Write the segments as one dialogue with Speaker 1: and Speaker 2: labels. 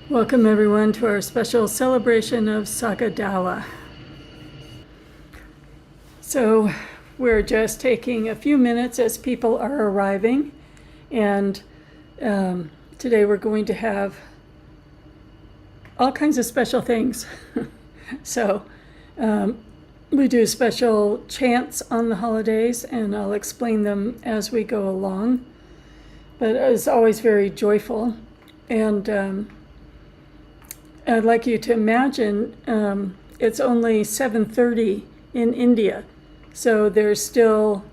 Speaker 1: Welcome everyone to our special celebration of Sagadawa. So we're just taking a few minutes as people are arriving, and today we're going to have all kinds of special things. So we do special chants on the holidays, and I'll explain them as we go along. But it's always very joyful, and I'd like you to imagine it's only 7:30 in India, so there's still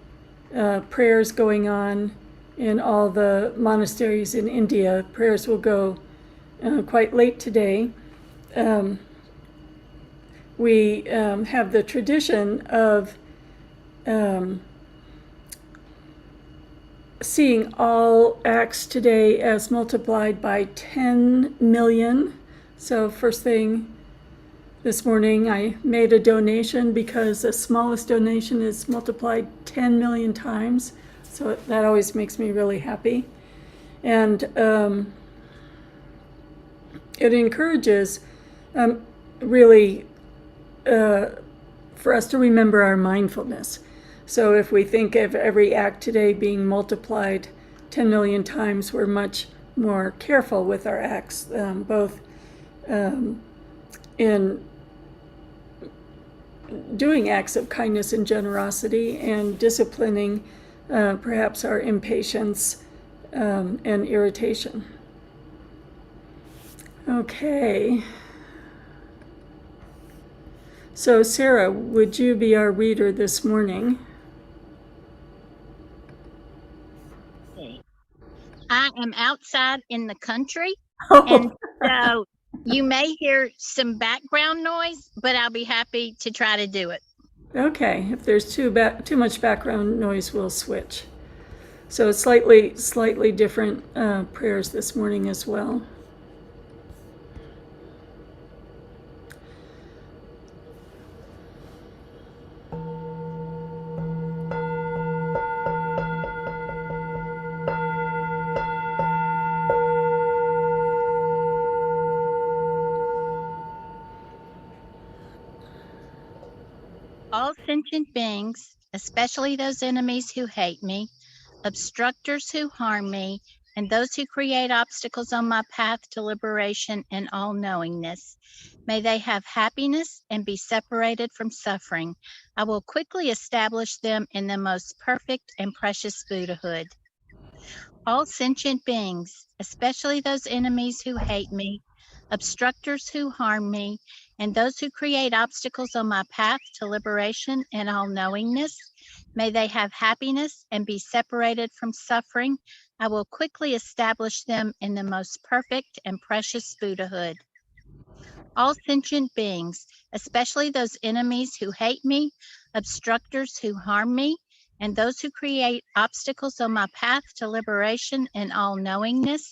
Speaker 1: prayers going on in all the monasteries in India. Prayers will go quite late today. We have the tradition of seeing all acts today as multiplied by 10 million. So first thing this morning, I made a donation because the smallest donation is multiplied 10 million times. So that always makes me really happy. And it encourages really for us to remember our mindfulness. So if we think of every act today being multiplied 10 million times, we're much more careful with our acts, both in doing acts of kindness and generosity and disciplining perhaps our impatience and irritation. Okay. So Sarah, would you be our reader this morning?
Speaker 2: I am outside in the country,
Speaker 1: Oh.
Speaker 2: and so you may hear some background noise, but I'll be happy to try to do it.
Speaker 1: Okay, if there's too much background noise, we'll switch. So slightly different prayers this morning as well.
Speaker 2: All sentient beings, especially those enemies who hate me, obstructors who harm me, and those who create obstacles on my path to liberation and all-knowingness, may they have happiness and be separated from suffering. I will quickly establish them in the most perfect and precious Buddhahood. All sentient beings, especially those enemies who hate me, obstructors who harm me, and those who create obstacles on my path to liberation and all-knowingness, may they have happiness and be separated from suffering. I will quickly establish them in the most perfect and precious Buddhahood. All sentient beings, especially those enemies who hate me, obstructors who harm me, and those who create obstacles on my path to liberation and all-knowingness,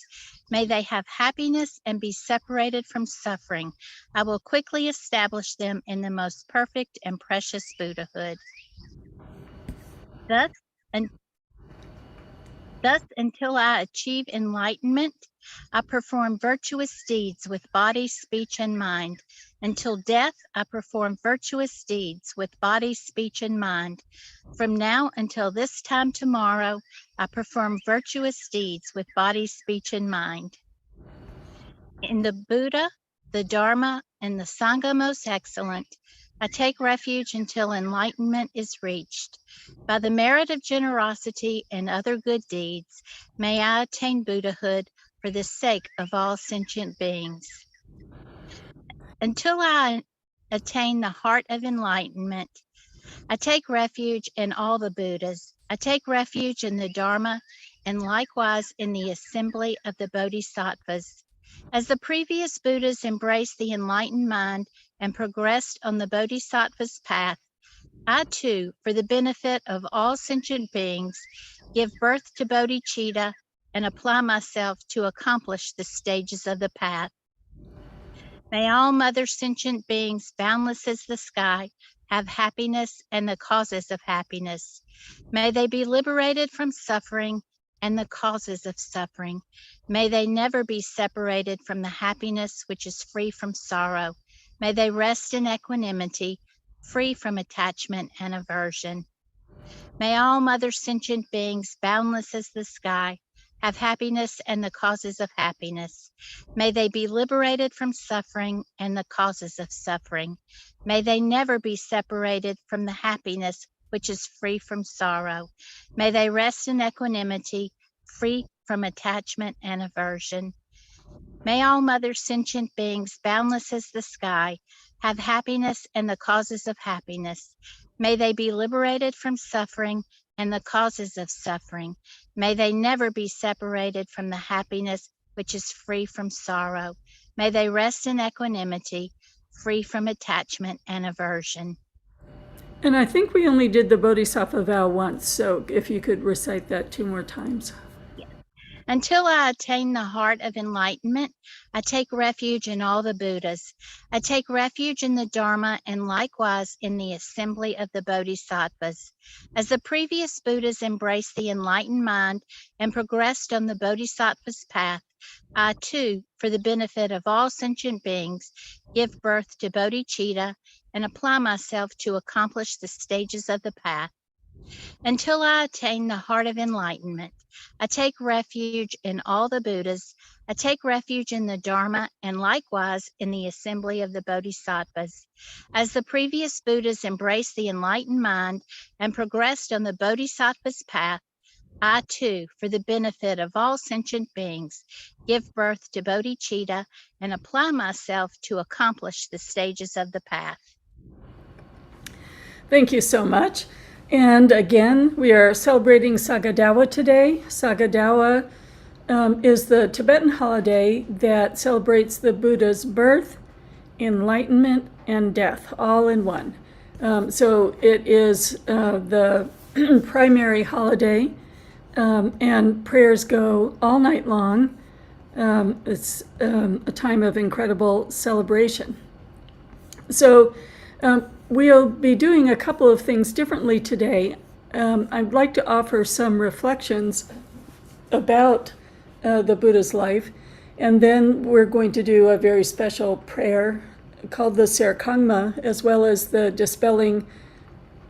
Speaker 2: may they have happiness and be separated from suffering. I will quickly establish them in the most perfect and precious Buddhahood. Thus, until I achieve enlightenment, I perform virtuous deeds with body, speech, and mind. Until death, I perform virtuous deeds with body, speech, and mind. From now until this time tomorrow, I perform virtuous deeds with body, speech, and mind. In the Buddha, the Dharma, and the Sangha most excellent, I take refuge until enlightenment is reached. By the merit of generosity and other good deeds, may I attain Buddhahood for the sake of all sentient beings. Until I attain the heart of enlightenment, I take refuge in all the Buddhas. I take refuge in the Dharma and likewise in the assembly of the Bodhisattvas. As the previous Buddhas embraced the enlightened mind and progressed on the Bodhisattva's path, I too, for the benefit of all sentient beings, give birth to bodhicitta and apply myself to accomplish the stages of the path. May all mother sentient beings, boundless as the sky, have happiness and the causes of happiness. May they be liberated from suffering and the causes of suffering. May they never be separated from the happiness which is free from sorrow. May they rest in equanimity, free from attachment and aversion. May all mother sentient beings, boundless as the sky, have happiness and the causes of happiness. May they be liberated from suffering and the causes of suffering. May they never be separated from the happiness which is free from sorrow. May they rest in equanimity, free from attachment and aversion. May all mother sentient beings, boundless as the sky, have happiness and the causes of happiness. May they be liberated from suffering and the causes of suffering. May they never be separated from the happiness which is free from sorrow. May they rest in equanimity, free from attachment and aversion.
Speaker 1: And I think we only did the Bodhisattva vow once, so if you could recite that 2 more times.
Speaker 2: Until I attain the heart of enlightenment, I take refuge in all the Buddhas. I take refuge in the Dharma and likewise in the assembly of the Bodhisattvas. As the previous Buddhas embraced the enlightened mind and progressed on the Bodhisattva's path, I too, for the benefit of all sentient beings, give birth to bodhicitta and apply myself to accomplish the stages of the path. Until I attain the heart of enlightenment, I take refuge in all the Buddhas. I take refuge in the Dharma and likewise in the assembly of the Bodhisattvas. As the previous Buddhas embraced the enlightened mind and progressed on the Bodhisattva's path, I too, for the benefit of all sentient beings, give birth to bodhicitta and apply myself to accomplish the stages of the path.
Speaker 1: Thank you so much. And again, we are celebrating Sagadawa today. Sagadawa is the Tibetan holiday that celebrates the Buddha's birth, enlightenment, and death, all in one. So it is the primary holiday, and prayers go all night long. It's a time of incredible celebration. So we'll be doing a couple of things differently today. I'd like to offer some reflections about the Buddha's life, and then we're going to do a very special prayer called the Serkangma, as well as the Dispelling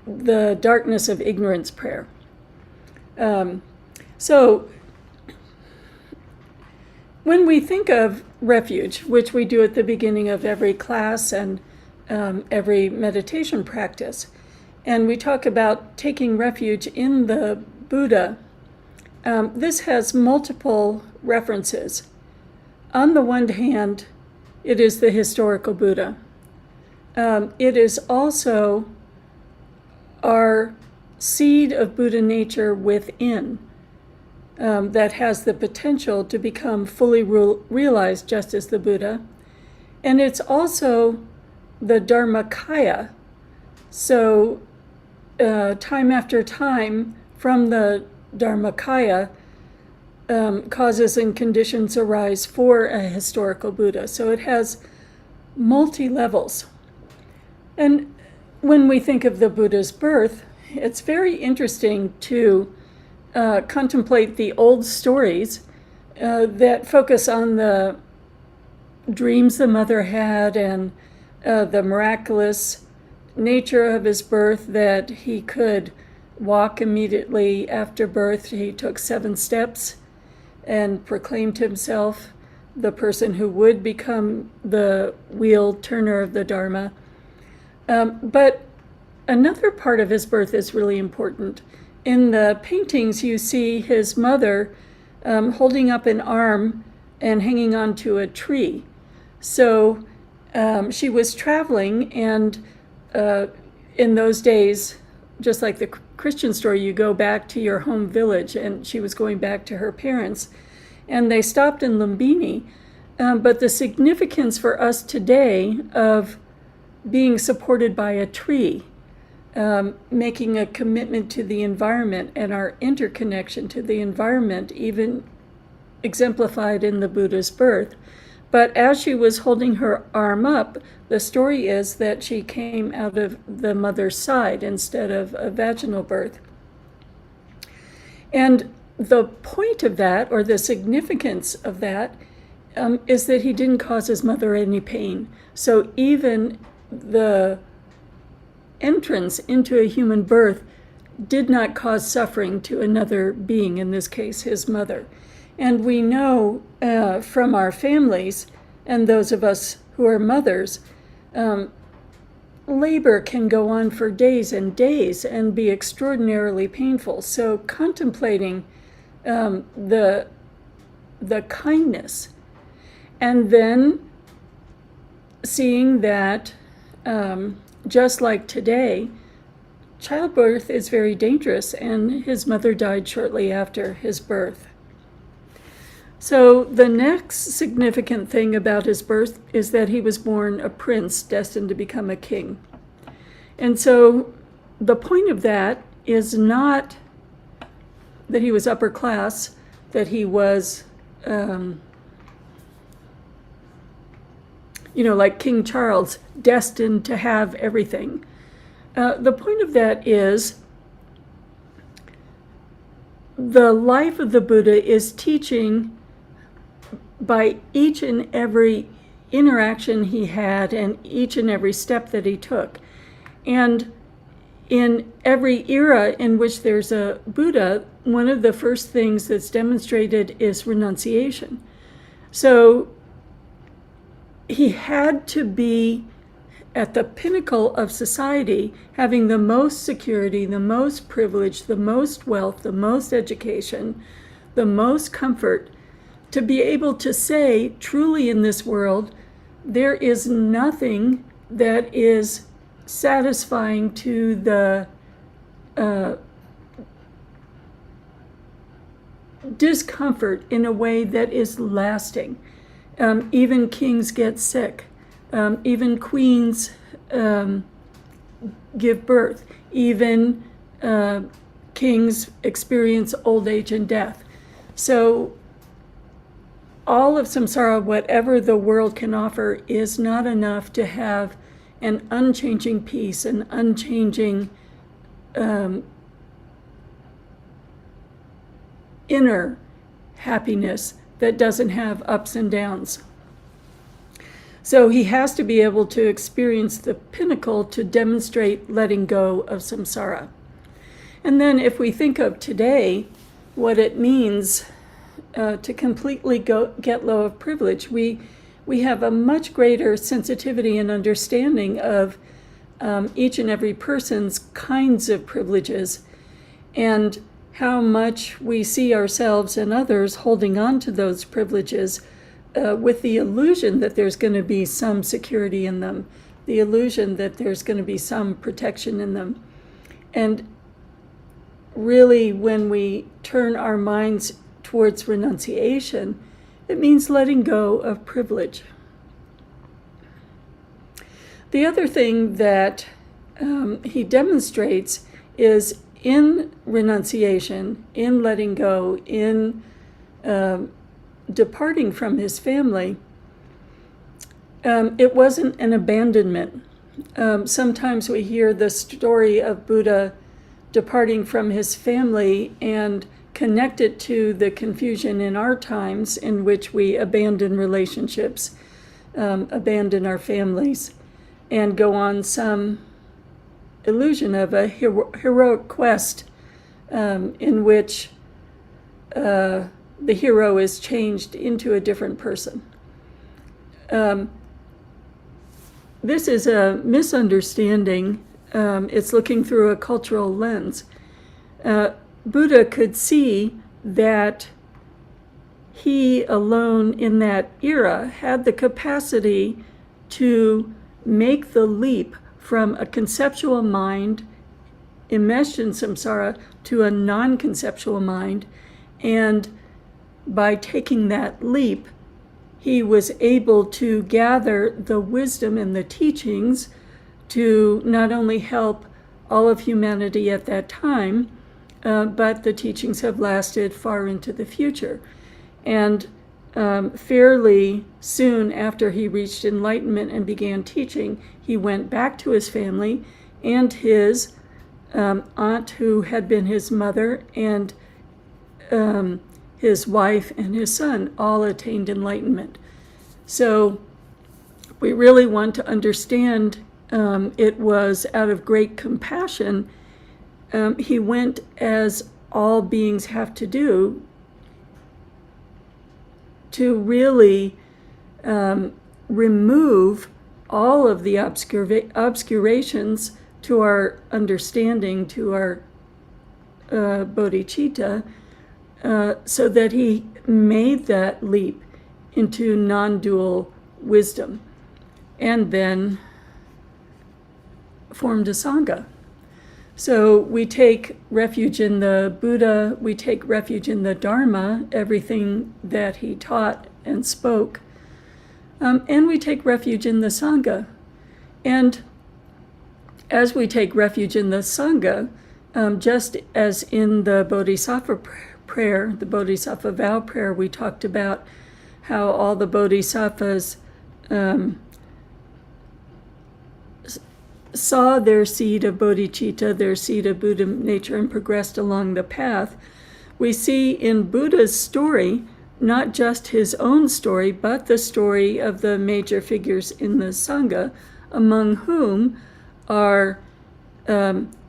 Speaker 1: the Darkness of Ignorance prayer. So when we think of refuge, which we do at the beginning of every class and every meditation practice, and we talk about taking refuge in the Buddha, this has multiple references. On the one hand, it is the historical Buddha. It is also our seed of Buddha nature within that has the potential to become fully realized just as the Buddha. And it's also the Dharmakaya. So time after time from the Dharmakaya, causes and conditions arise for a historical Buddha. So it has multi-levels. And when we think of the Buddha's birth, it's very interesting to contemplate the old stories that focus on the dreams the mother had and the miraculous nature of his birth, that he could walk immediately after birth. He took 7 steps and proclaimed himself the person who would become the wheel turner of the Dharma. But another part of his birth is really important. In the paintings, you see his mother holding up an arm and hanging onto a tree. So she was traveling, and in those days, just like the Christian story, you go back to your home village, and she was going back to her parents. And they stopped in Lumbini. But the significance for us today of being supported by a tree, making a commitment to the environment and our interconnection to the environment, even exemplified in the Buddha's birth. But as she was holding her arm up, the story is that she came out of the mother's side instead of a vaginal birth. And the point of that, or the significance of that, is that he didn't cause his mother any pain. So even the entrance into a human birth did not cause suffering to another being, in this case, his mother. And we know from our families, and those of us who are mothers, labor can go on for days and days and be extraordinarily painful. So contemplating the kindness, and then seeing that just like today, childbirth is very dangerous, and his mother died shortly after his birth. So the next significant thing about his birth is that he was born a prince destined to become a king. And so the point of that is not that he was upper class, that he was, like King Charles, destined to have everything. The point of that is the life of the Buddha is teaching by each and every interaction he had and each and every step that he took. And in every era in which there's a Buddha, one of the first things that's demonstrated is renunciation. So he had to be at the pinnacle of society, having the most security, the most privilege, the most wealth, the most education, the most comfort, to be able to say, truly in this world, there is nothing that is satisfying to the discomfort in a way that is lasting. Even kings get sick. Even queens give birth. Even kings experience old age and death. So all of samsara, whatever the world can offer, is not enough to have an unchanging peace, an unchanging inner happiness that doesn't have ups and downs. So he has to be able to experience the pinnacle to demonstrate letting go of samsara. And then if we think of today, what it means to completely get low of privilege, we have a much greater sensitivity and understanding of each and every person's kinds of privileges, and how much we see ourselves and others holding on to those privileges with the illusion that there's going to be some security in them, the illusion that there's going to be some protection in them. And really, when we turn our minds towards renunciation, it means letting go of privilege. The other thing that he demonstrates is in renunciation, in letting go, in departing from his family, it wasn't an abandonment. Sometimes we hear the story of Buddha departing from his family and connect it to the confusion in our times in which we abandon relationships, abandon our families, and go on some illusion of a heroic quest in which the hero is changed into a different person. This is a misunderstanding. It's looking through a cultural lens. Buddha could see that he alone in that era had the capacity to make the leap from a conceptual mind enmeshed in samsara to a non-conceptual mind. And by taking that leap, he was able to gather the wisdom and the teachings to not only help all of humanity at that time, but the teachings have lasted far into the future. And fairly soon after he reached enlightenment and began teaching, he went back to his family and his aunt, who had been his mother, and his wife and his son all attained enlightenment. So we really want to understand it was out of great compassion. He went, as all beings have to do, to really remove all of the obscurations to our understanding, to our bodhicitta, so that he made that leap into non-dual wisdom, and then formed a Sangha. So we take refuge in the Buddha, we take refuge in the Dharma, everything that he taught and spoke, and we take refuge in the Sangha. And as we take refuge in the Sangha, just as in the Bodhisattva prayer, the Bodhisattva vow prayer, we talked about how all the Bodhisattvas saw their seed of bodhicitta, their seed of Buddha nature, and progressed along the path. We see in Buddha's story, not just his own story, but the story of the major figures in the Sangha, among whom are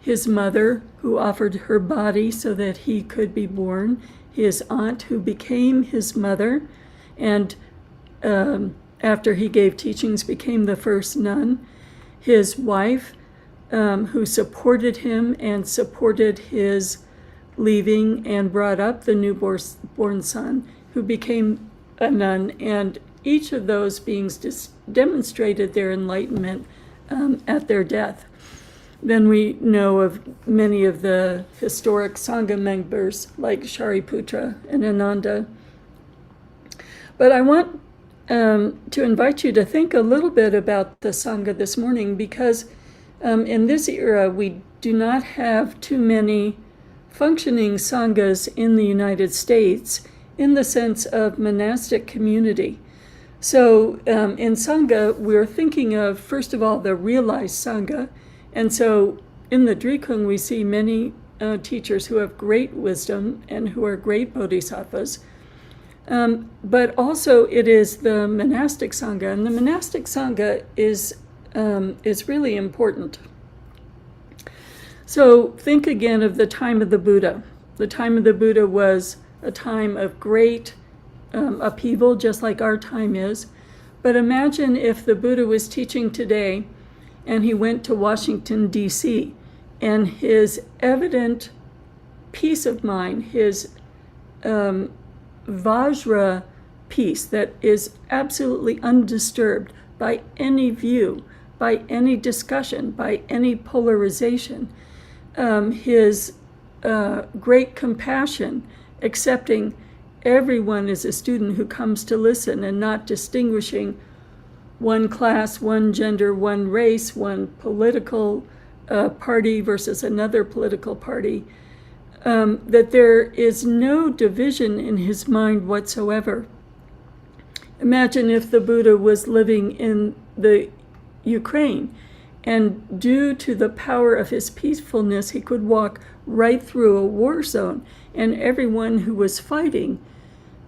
Speaker 1: his mother, who offered her body so that he could be born, his aunt, who became his mother, and after he gave teachings, became the first nun, his wife, who supported him and supported his leaving and brought up the newborn son, who became a nun, and each of those beings demonstrated their enlightenment at their death. Then we know of many of the historic Sangha members like Shariputra and Ananda. But I want to invite you to think a little bit about the Sangha this morning, because in this era we do not have too many functioning Sanghas in the United States in the sense of monastic community. So in Sangha, we're thinking of, first of all, the realized Sangha. And so in the Drikung, we see many teachers who have great wisdom and who are great bodhisattvas. But also it is the monastic Sangha, and the monastic Sangha is really important. So think again of the time of the Buddha. The time of the Buddha was a time of great upheaval, just like our time is. But imagine if the Buddha was teaching today and he went to Washington, D.C., and his evident peace of mind, his Vajra peace that is absolutely undisturbed by any view, by any discussion, by any polarization, his great compassion, accepting everyone as a student who comes to listen and not distinguishing one class, one gender, one race, one political party versus another political party, that there is no division in his mind whatsoever. Imagine if the Buddha was living in the Ukraine, and due to the power of his peacefulness, he could walk right through a war zone, and everyone who was fighting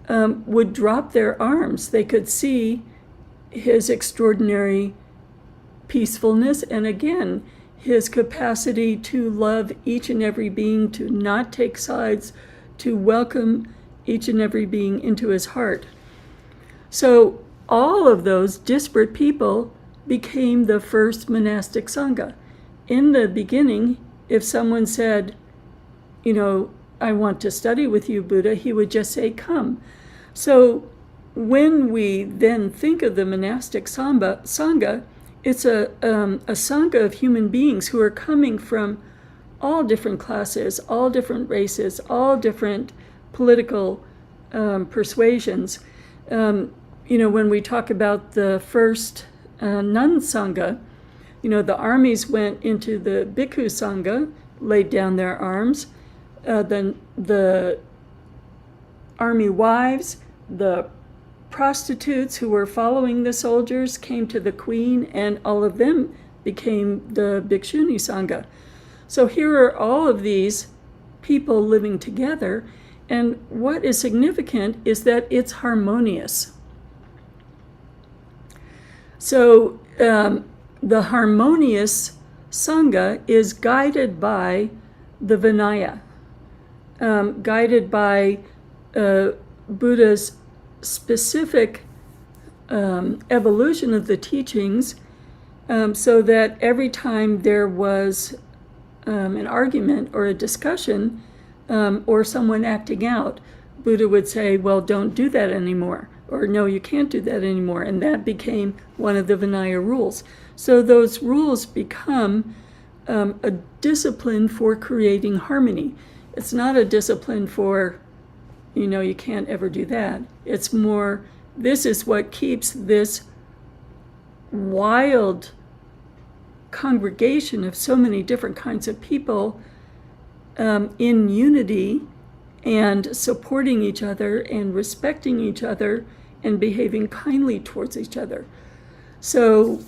Speaker 1: would drop their arms. They could see his extraordinary peacefulness, and again, his capacity to love each and every being, to not take sides, to welcome each and every being into his heart. So all of those disparate people became the first monastic Sangha. In the beginning, if someone said, I want to study with you, Buddha, he would just say, come. So when we then think of the monastic Sangha, it's a Sangha of human beings who are coming from all different classes, all different races, all different political persuasions. When we talk about the first nun Sangha, the armies went into the Bhikkhu Sangha, laid down their arms. Then the army wives, the prostitutes who were following the soldiers came to the queen, and all of them became the Bhikshuni Sangha. So here are all of these people living together, And what is significant is that it's harmonious. So the harmonious Sangha is guided by the Vinaya, guided by Buddha's specific evolution of the teachings, so that every time there was an argument or a discussion or someone acting out, Buddha would say, well, don't do that anymore, or no, you can't do that anymore. And that became one of the Vinaya rules. So those rules become a discipline for creating harmony. It's not a discipline for, you can't ever do that. It's more, this is what keeps this wild congregation of so many different kinds of people in unity and supporting each other and respecting each other and behaving kindly towards each other. So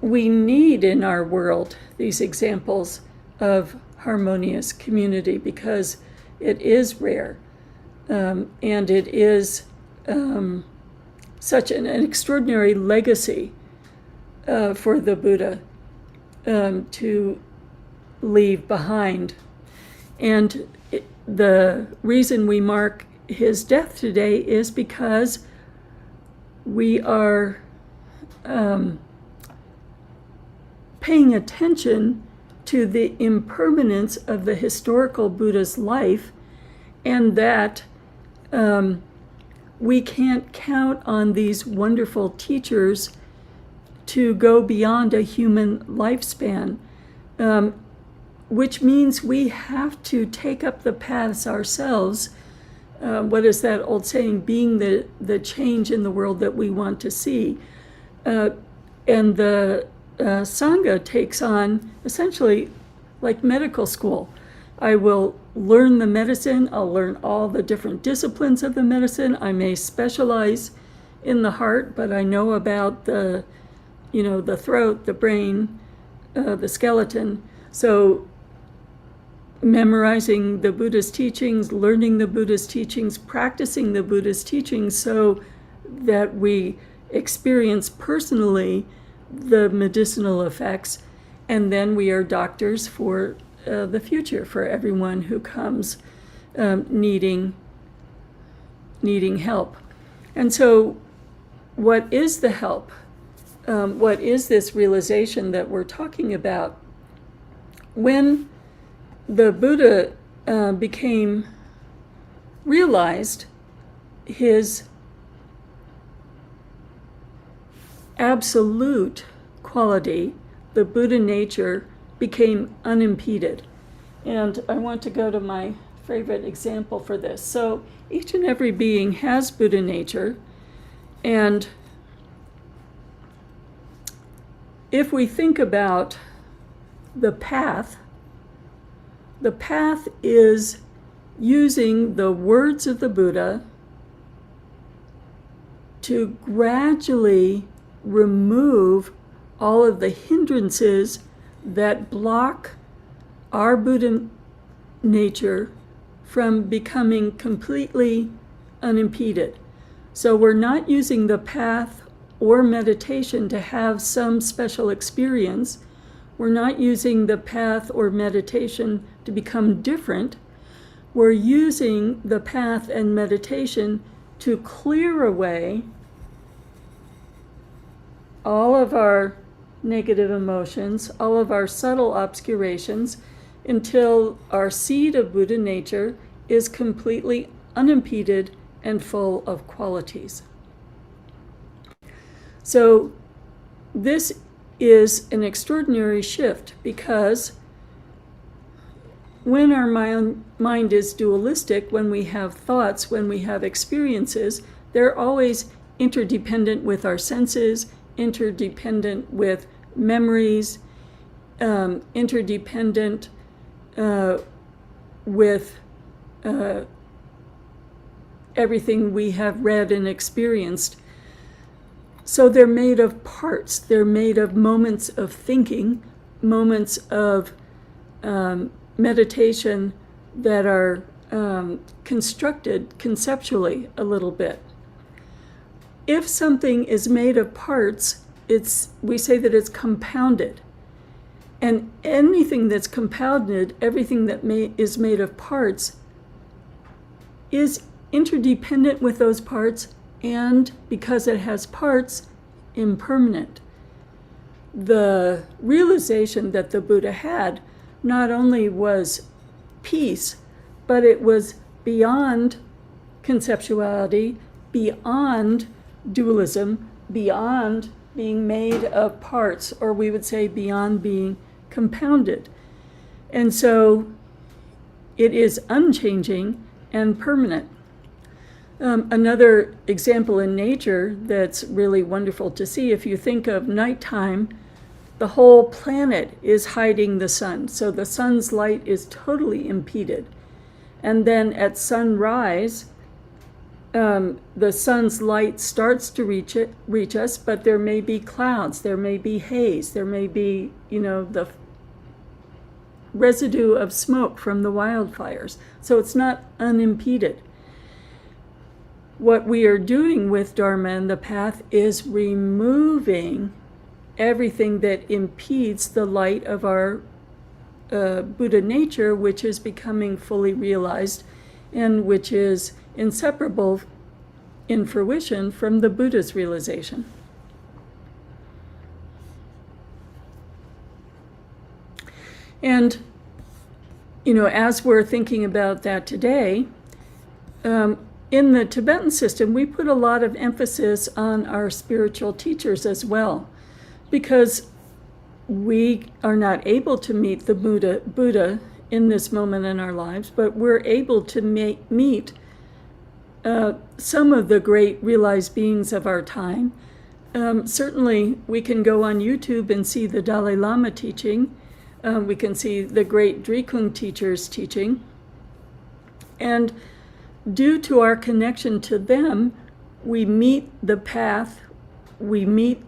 Speaker 1: we need in our world these examples of harmonious community, because it is rare, and it is such an extraordinary legacy for the Buddha to leave behind. And the reason we mark his death today is because we are paying attention to the impermanence of the historical Buddha's life, and that we can't count on these wonderful teachers to go beyond a human lifespan, which means we have to take up the paths ourselves. What is that old saying? Being the change in the world that we want to see. And the Sangha takes on essentially like medical school. I will learn the medicine, I'll learn all the different disciplines of the medicine. I may specialize in the heart, but I know about the throat, the brain, the skeleton. So memorizing the Buddha's teachings, learning the Buddha's teachings, practicing the Buddha's teachings so that we experience personally the medicinal effects, and then we are doctors for the future, for everyone who comes needing help. And so what is the help? What is this realization that we're talking about? When the Buddha became realized, his absolute quality, the Buddha nature, became unimpeded. And I want to go to my favorite example for this. So each and every being has Buddha nature, and if we think about the path is using the words of the Buddha to gradually remove all of the hindrances that block our Buddha nature from becoming completely unimpeded. So we're not using the path or meditation to have some special experience. We're not using the path or meditation to become different. We're using the path and meditation to clear away all of our negative emotions, all of our subtle obscurations, until our seed of Buddha nature is completely unimpeded and full of qualities. So this is an extraordinary shift, because when our mind is dualistic, when we have thoughts, when we have experiences, they're always interdependent with our senses, interdependent with memories, interdependent with everything we have read and experienced. So they're made of parts. They're made of moments of thinking, moments of meditation that are constructed conceptually a little bit. If something is made of parts, we say that it's compounded. And anything that's compounded, everything that is made of parts, is interdependent with those parts, and because it has parts, impermanent. The realization that the Buddha had not only was peace, but it was beyond conceptuality, beyond dualism, beyond being made of parts, or we would say beyond being compounded. And so it is unchanging and permanent. Another example in nature that's really wonderful to see, if you think of nighttime, the whole planet is hiding the sun. So the sun's light is totally impeded. And then at sunrise, the sun's light starts to reach us, but there may be clouds, there may be haze, there may be, the residue of smoke from the wildfires. So it's not unimpeded. What we are doing with Dharma and the path is removing everything that impedes the light of our Buddha nature, which is becoming fully realized and which is inseparable in fruition from the Buddha's realization. And, as we're thinking about that today, in the Tibetan system, we put a lot of emphasis on our spiritual teachers as well, because we are not able to meet the Buddha in this moment in our lives, but we're able to meet some of the great realized beings of our time. Certainly, we can go on YouTube and see the Dalai Lama teaching. We can see the great Drikung teachers teaching. And due to our connection to them, we meet the path, we meet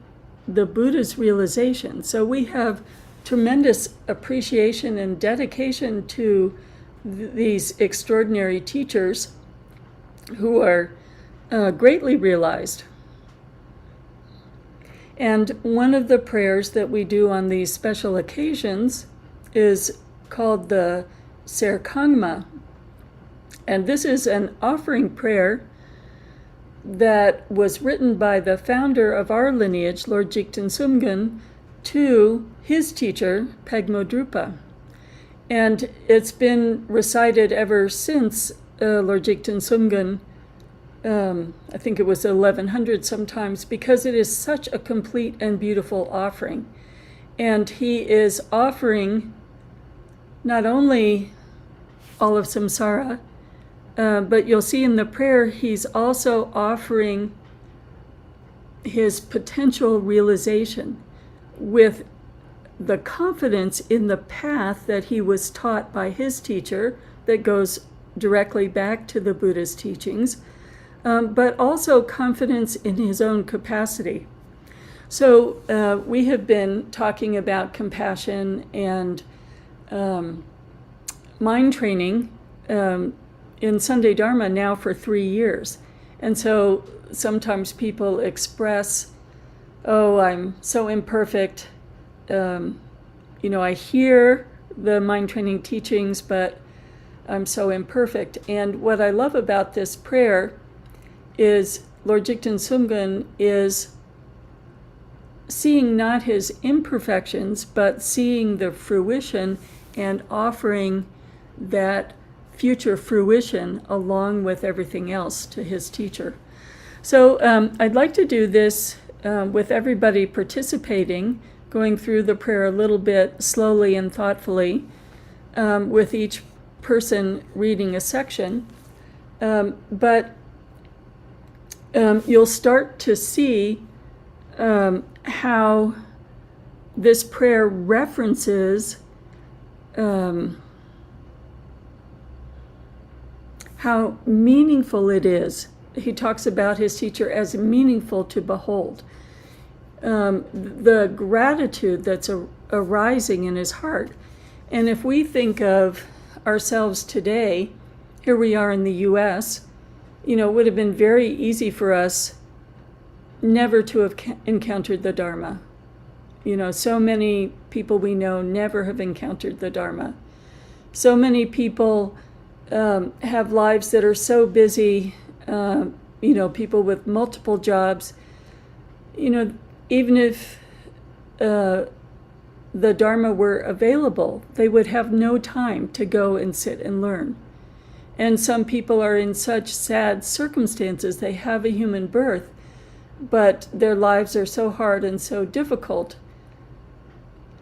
Speaker 1: the Buddha's realization. So we have tremendous appreciation and dedication to these extraordinary teachers who are greatly realized. And one of the prayers that we do on these special occasions is called the Serkangma. And this is an offering prayer that was written by the founder of our lineage, Lord Jigten Sumgön, to his teacher, Pegmo Drupa. And it's been recited ever since Lord Jigten Sumgön, I think it was 1100 sometimes, because it is such a complete and beautiful offering. And he is offering not only all of samsara, but you'll see in the prayer, he's also offering his potential realization with the confidence in the path that he was taught by his teacher that goes directly back to the Buddha's teachings, but also confidence in his own capacity. So we have been talking about compassion and mind training in Sunday Dharma now for 3 years. And so sometimes people express, oh, I'm so imperfect. I hear the mind training teachings, but I'm so imperfect. And what I love about this prayer is Lord Jigten Sumgön is seeing not his imperfections, but seeing the fruition and offering that future fruition along with everything else to his teacher. So I'd like to do this with everybody participating, going through the prayer a little bit slowly and thoughtfully, with each person reading a section. But you'll start to see how this prayer references how meaningful it is. He talks about his teacher as meaningful to behold. The gratitude that's arising in his heart. And if we think of ourselves today, here we are in the US, it would have been very easy for us never to have encountered the Dharma. So many people we know never have encountered the Dharma. So many people have lives that are so busy, people with multiple jobs. Even if the Dharma were available, they would have no time to go and sit and learn. And some people are in such sad circumstances. They have a human birth, but their lives are so hard and so difficult.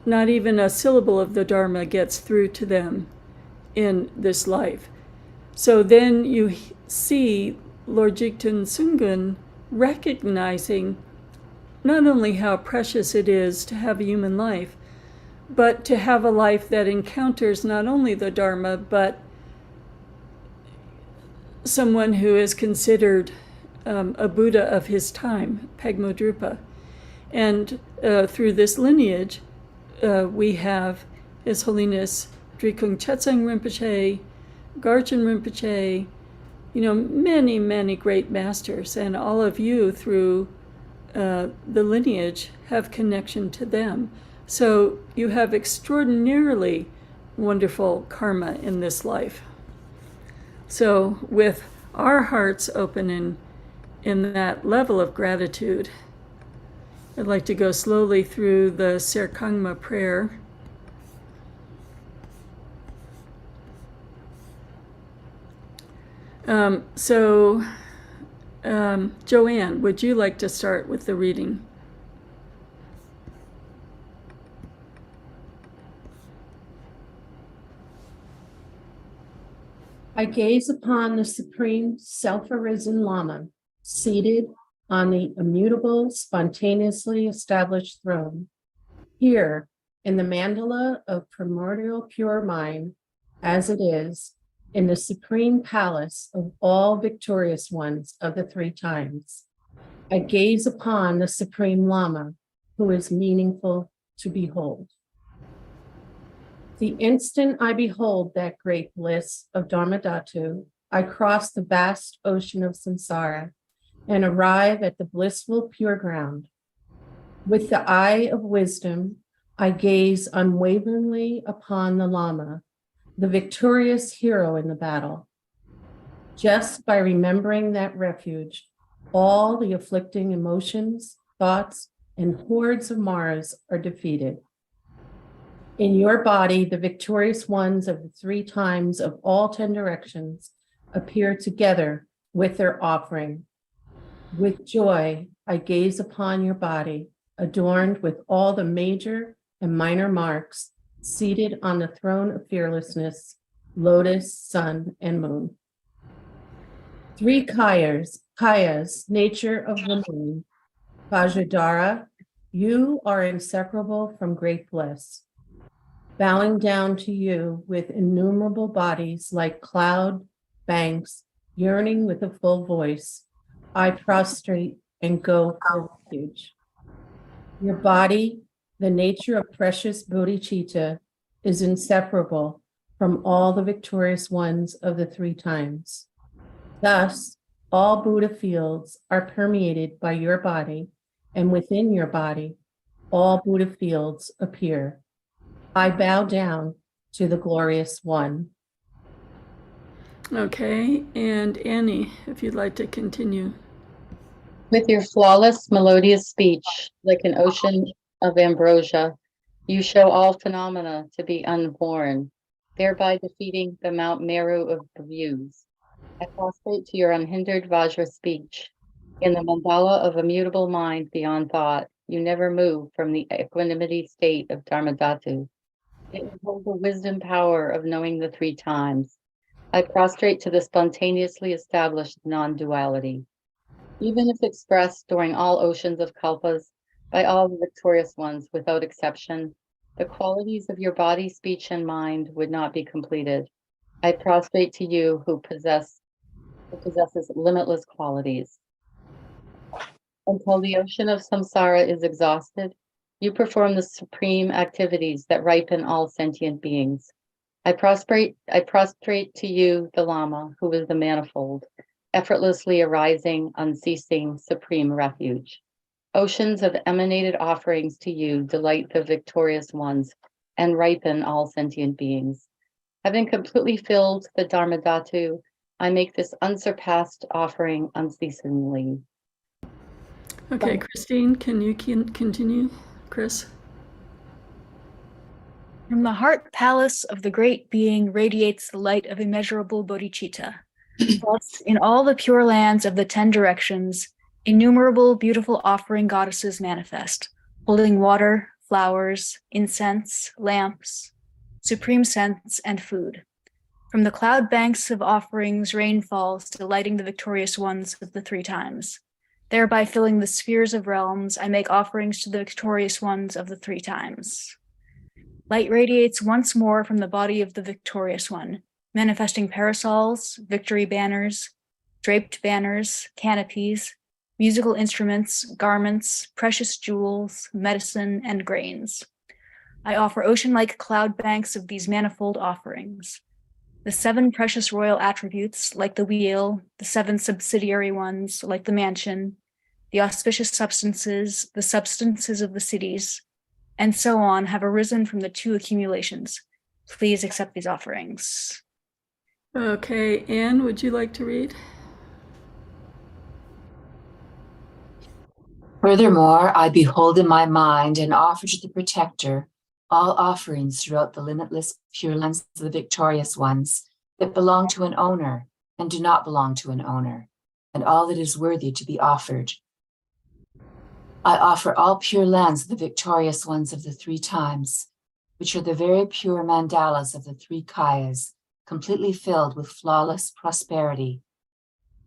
Speaker 1: Not even a syllable of the Dharma gets through to them in this life. So then you see Lord Jigten Sungun recognizing not only how precious it is to have a human life, but to have a life that encounters not only the Dharma, but someone who is considered a Buddha of his time, Pegmo-Drupa. And through this lineage, we have His Holiness Drikung Chetsang Rinpoche, Garchen Rinpoche, many, many great masters, and all of you through the lineage have connection to them. So you have extraordinarily wonderful karma in this life. So with our hearts open in that level of gratitude, I'd like to go slowly through the Serkangma prayer. Joanne, would you like to start with the reading?
Speaker 3: I gaze upon the Supreme Self-Arisen Lama, seated on the immutable, spontaneously established throne. Here, in the mandala of primordial pure mind, as it is, in the supreme palace of all victorious ones of the three times. I gaze upon the Supreme Lama, who is meaningful to behold. The instant I behold that great bliss of Dharmadhatu, I cross the vast ocean of samsara and arrive at the blissful pure ground. With the eye of wisdom, I gaze unwaveringly upon the Lama, the victorious hero in the battle. Just by remembering that refuge, all the afflicting emotions, thoughts, and hordes of Maras are defeated. In your body, the victorious ones of the three times of all 10 directions appear together with their offering. With joy, I gaze upon your body, adorned with all the major and minor marks, seated on the throne of fearlessness, lotus, sun, and moon. Three kayas, nature of the moon. Vajradhara, you are inseparable from great bliss. Bowing down to you with innumerable bodies like cloud banks, yearning with a full voice, I prostrate and go for refuge. Your body, the nature of precious bodhicitta, is inseparable from all the victorious ones of the three times. Thus, all Buddha fields are permeated by your body, and within your body, all Buddha fields appear. I bow down to the glorious one.
Speaker 1: Okay, and Annie, if you'd like to continue.
Speaker 4: With your flawless, melodious speech, like an ocean of ambrosia, you show all phenomena to be unborn, thereby defeating the Mount Meru of views. I prostrate to your unhindered Vajra speech. In the mandala of immutable mind beyond thought, you never move from the equanimity state of Dharmadhatu. It holds the wisdom power of knowing the three times. I prostrate to the spontaneously established non-duality. Even if expressed during all oceans of kalpas, by all the victorious ones without exception, the qualities of your body, speech, and mind would not be completed. I prostrate to you who possesses limitless qualities. Until the ocean of samsara is exhausted, you perform the supreme activities that ripen all sentient beings. I prostrate to you, the Lama, who is the manifold, effortlessly arising, unceasing, supreme refuge. Oceans of emanated offerings to you delight the victorious ones and ripen all sentient beings. Having completely filled the Dharmadhatu, I make this unsurpassed offering unceasingly.
Speaker 1: Okay, Christine, can you continue, Chris?
Speaker 5: From the heart palace of the great being radiates the light of immeasurable bodhicitta. Thus, in all the pure lands of the 10 directions, innumerable beautiful offering goddesses manifest, holding water, flowers, incense, lamps, supreme scents, and food. From the cloud banks of offerings, rain falls, delighting the victorious ones of the 3 times. Thereby filling the spheres of realms, I make offerings to the victorious ones of the 3 times. Light radiates once more from the body of the victorious one, manifesting parasols, victory banners, draped banners, canopies, musical instruments, garments, precious jewels, medicine, and grains. I offer ocean-like cloud banks of these manifold offerings. The 7 precious royal attributes, like the wheel, the 7 subsidiary ones, like the mansion, the auspicious substances, the substances of the cities, and so on, have arisen from the 2 accumulations. Please accept these offerings.
Speaker 1: Okay, Anne, would you like to read?
Speaker 6: Furthermore, I behold in my mind and offer to the protector all offerings throughout the limitless pure lands of the victorious ones that belong to an owner and do not belong to an owner, and all that is worthy to be offered. I offer all pure lands of the victorious ones of the 3 times, which are the very pure mandalas of the 3 kayas, completely filled with flawless prosperity.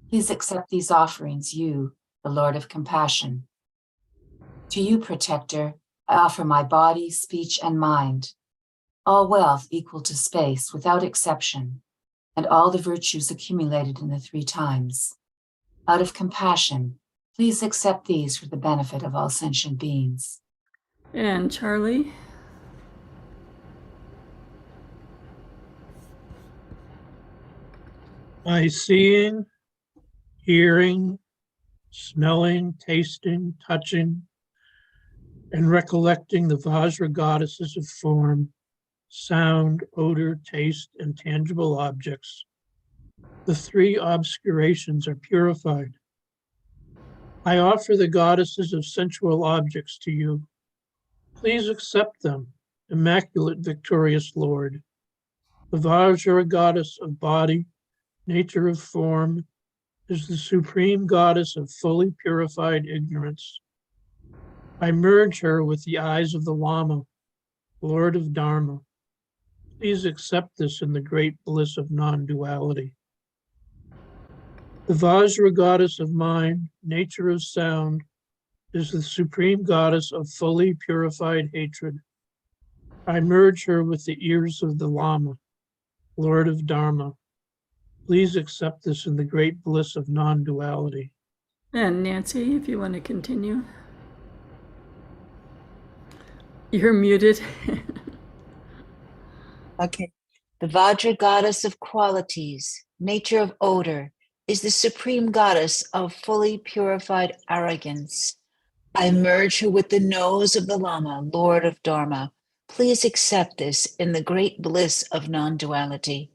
Speaker 6: Please accept these offerings, you, the Lord of Compassion. To you, protector, I offer my body, speech, and mind, all wealth equal to space without exception, and all the virtues accumulated in the 3 times. Out of compassion, please accept these for the benefit of all sentient beings.
Speaker 1: And Charlie?
Speaker 7: By seeing, hearing, smelling, tasting, touching, and recollecting the Vajra goddesses of form, sound, odor, taste, and tangible objects, the 3 obscurations are purified. I offer the goddesses of sensual objects to you. Please accept them, immaculate victorious Lord. The Vajra goddess of body, nature of form, is the supreme goddess of fully purified ignorance. I merge her with the eyes of the Lama, Lord of Dharma. Please accept this in the great bliss of non-duality. The Vajra goddess of mind, nature of sound, is the supreme goddess of fully purified hatred. I merge her with the ears of the Lama, Lord of Dharma. Please accept this in the great bliss of non-duality.
Speaker 1: And Nancy, if you want to continue. You're muted.
Speaker 8: Okay. The Vajra goddess of qualities, nature of odor, is the supreme goddess of fully purified arrogance. I merge her with the nose of the Lama, Lord of Dharma. Please accept this in the great bliss of non-duality.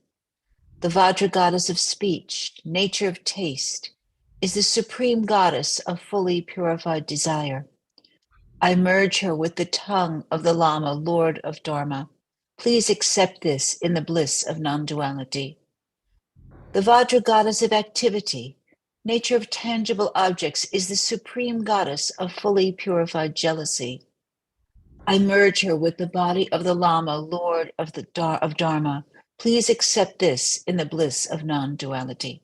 Speaker 8: The Vajra goddess of speech, nature of taste, is the supreme goddess of fully purified desire. I merge her with the tongue of the Lama, Lord of Dharma. Please accept this in the bliss of non-duality. The Vajra goddess of activity, nature of tangible objects, is the supreme goddess of fully purified jealousy. I merge her with the body of the Lama, Lord of Dharma. Please accept this in the bliss of non-duality.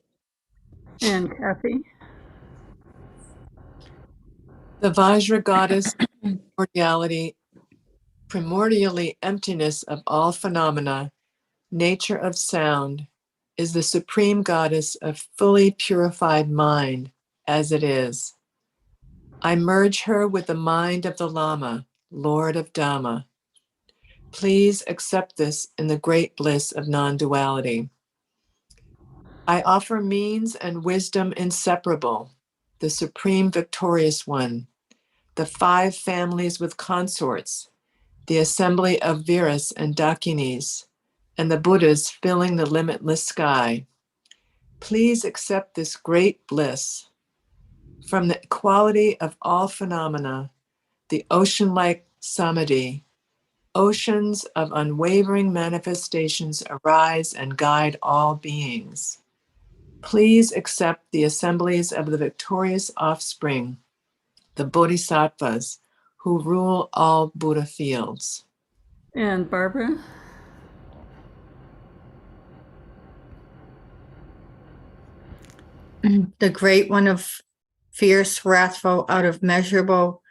Speaker 1: And Kathy?
Speaker 9: The Vajra goddess of primordially emptiness of all phenomena, nature of sound, is the supreme goddess of fully purified mind, as it is. I merge her with the mind of the Lama, Lord of Dhamma. Please accept this in the great bliss of non-duality. I offer means and wisdom inseparable, the Supreme Victorious One, the 5 families with consorts, the assembly of Viras and Dakinis, and the Buddhas filling the limitless sky. Please accept this great bliss from the quality of all phenomena, the ocean-like samadhi. Oceans of unwavering manifestations arise and guide all beings. Please accept the assemblies of the victorious offspring, the bodhisattvas, who rule all Buddha fields.
Speaker 1: And Barbara?
Speaker 3: The great one of fierce, wrathful, out of immeasurable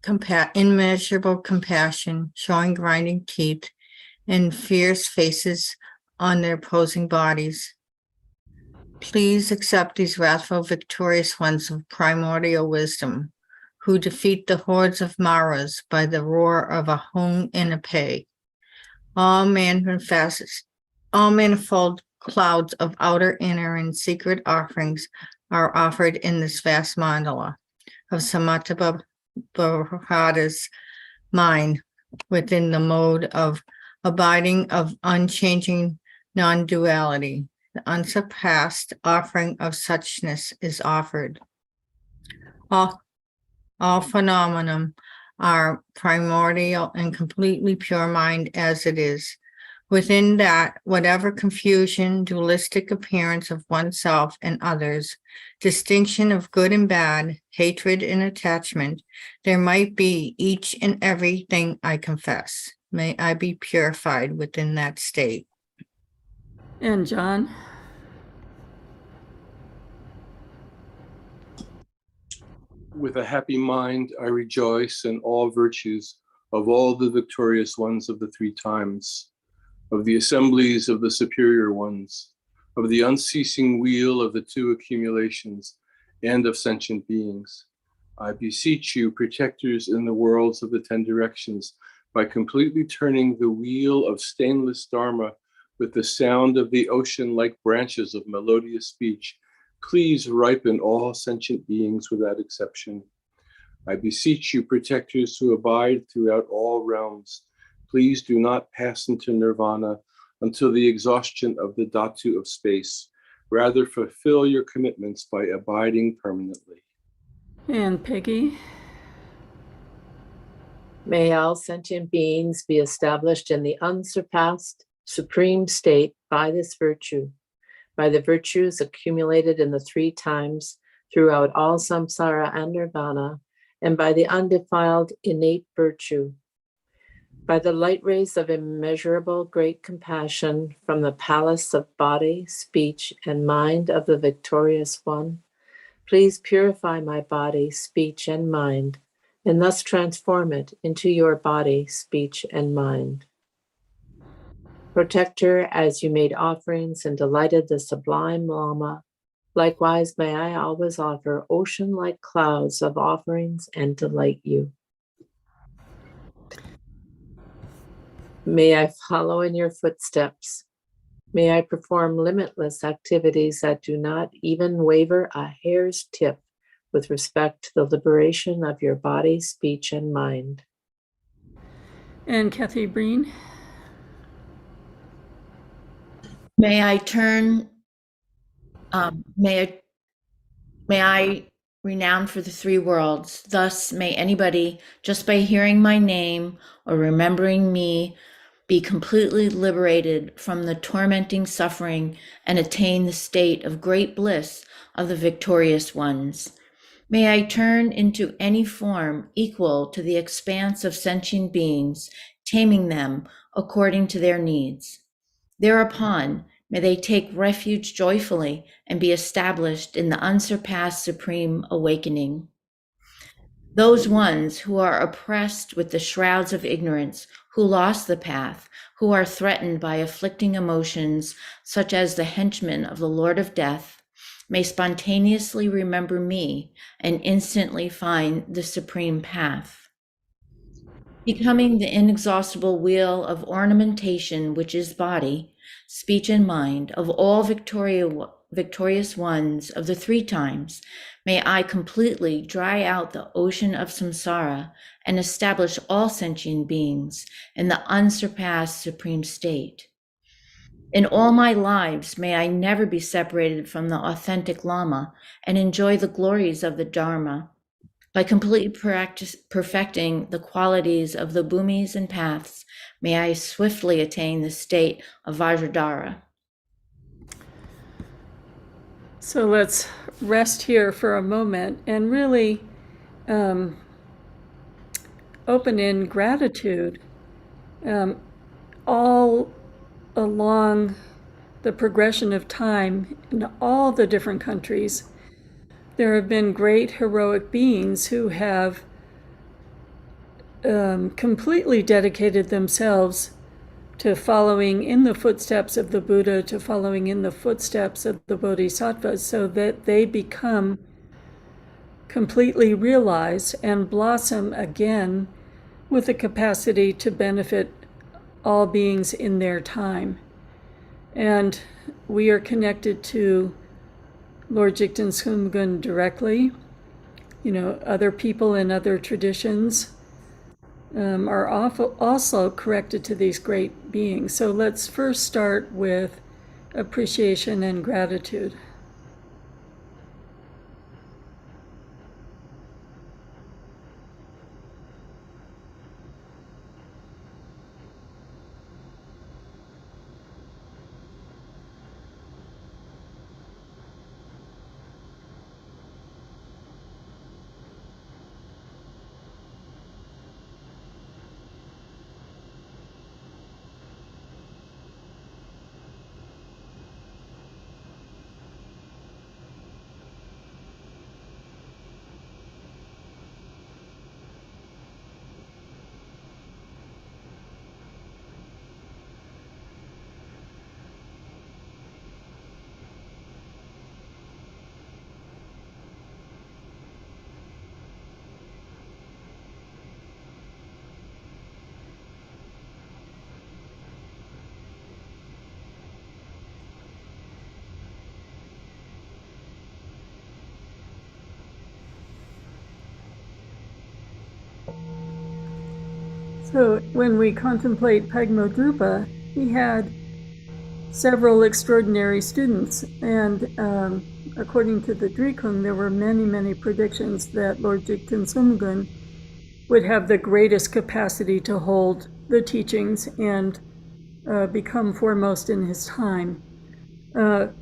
Speaker 3: compassion, showing grinding teeth and fierce faces on their opposing bodies. Please accept these wrathful, victorious ones of primordial wisdom, who defeat the hordes of Maras by the roar of a hung and a pay. All manifold clouds of outer, inner, and secret offerings are offered in this vast mandala of Samatha Bharata's mind within the mode of abiding of unchanging non-duality. The unsurpassed offering of suchness is offered. All phenomena are primordial and completely pure mind as it is. Within that, whatever confusion, dualistic appearance of oneself and others, distinction of good and bad, hatred and attachment, there might be each and everything I confess. May I be purified within that state.
Speaker 1: And John?
Speaker 10: With a happy mind, I rejoice in all virtues of all the victorious ones of the 3 times, of the assemblies of the superior ones, of the unceasing wheel of the 2 accumulations, and of sentient beings. I beseech you, protectors in the worlds of the 10 directions, by completely turning the wheel of stainless Dharma with the sound of the ocean-like branches of melodious speech, please ripen all sentient beings without exception. I beseech you, protectors who abide throughout all realms, please do not pass into nirvana until the exhaustion of the dhatu of space. Rather, fulfill your commitments by abiding permanently.
Speaker 1: And Peggy?
Speaker 11: May all sentient beings be established in the unsurpassed supreme state by this virtue, by the virtues accumulated in the 3 times throughout all samsara and nirvana, and by the undefiled innate virtue, by the light rays of immeasurable great compassion from the palace of body, speech, and mind of the victorious one. Please purify my body, speech, and mind, and thus transform it into your body, speech, and mind. Protector, as you made offerings and delighted the sublime Lama, likewise may I always offer ocean-like clouds of offerings and delight you. May I follow in your footsteps. May I perform limitless activities that do not even waver a hair's tip with respect to the liberation of your body, speech, and mind.
Speaker 1: And Kathy Breen?
Speaker 12: May I turn, may I renown for the 3 worlds. Thus may anybody, just by hearing my name or remembering me, be completely liberated from the tormenting suffering and attain the state of great bliss of the victorious ones. May I turn into any form equal to the expanse of sentient beings, taming them according to their needs. Thereupon, may they take refuge joyfully and be established in the unsurpassed supreme awakening. Those ones who are oppressed with the shrouds of ignorance, who lost the path, who are threatened by afflicting emotions, such as the henchmen of the Lord of Death, may spontaneously remember me and instantly find the supreme path. becoming the inexhaustible wheel of ornamentation which is body, speech, and mind of all victorious ones of the three times, may I completely dry out the ocean of samsara and establish all sentient beings in the unsurpassed supreme state. In all my lives, may I never be separated from the authentic Lama and enjoy the glories of the Dharma. By completely perfecting the qualities of the bhumis and paths, may I swiftly attain the state of Vajradhara.
Speaker 1: So let's rest here for a moment and really open in gratitude all along the progression of time in all the different countries. There have been great heroic beings who have completely dedicated themselves to following in the footsteps of the Buddha, to following in the footsteps of the Bodhisattvas, so that they become completely realized and blossom again with the capacity to benefit all beings in their time. And we are connected to Lord Jigten Sumgun directly. Other people in other traditions are also connected to these great beings. So let's first start with appreciation and gratitude. So when we contemplate Pegmo Drupa, he had several extraordinary students, and according to the Drikung, there were many, many predictions that Lord Jigten Sumgun would have the greatest capacity to hold the teachings and become foremost in his time. But